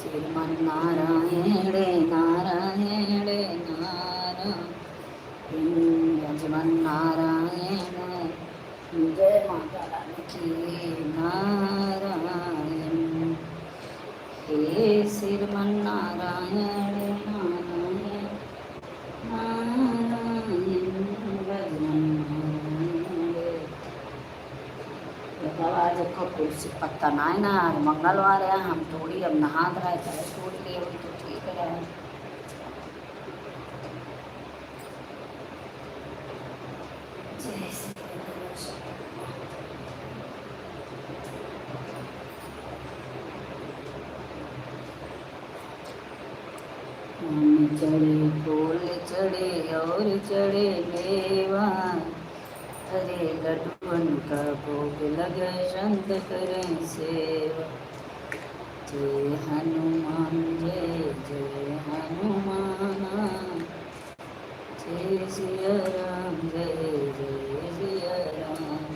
श्रीमन्नारायण नारायण नारायण यजमन्नारायण जय माता रानी की नारायण हे श्रीमन्नारायण नारायण नारायण यजमन्नारायण बताओ आज को तुलसी पत्ता ना है ना आज मंगलवार है हम थोड़ी अब नहा रहा है चाहे थोड़ी ले हुई तो ठीक है। जय श्री राम। चढ़े फूल चढ़े और चढ़े मेवा हरे लड्डून का भोग लगे संत करें सेवा। जय हनुमान जय जय हनुमान जय सिया राम जय जय सिया राम।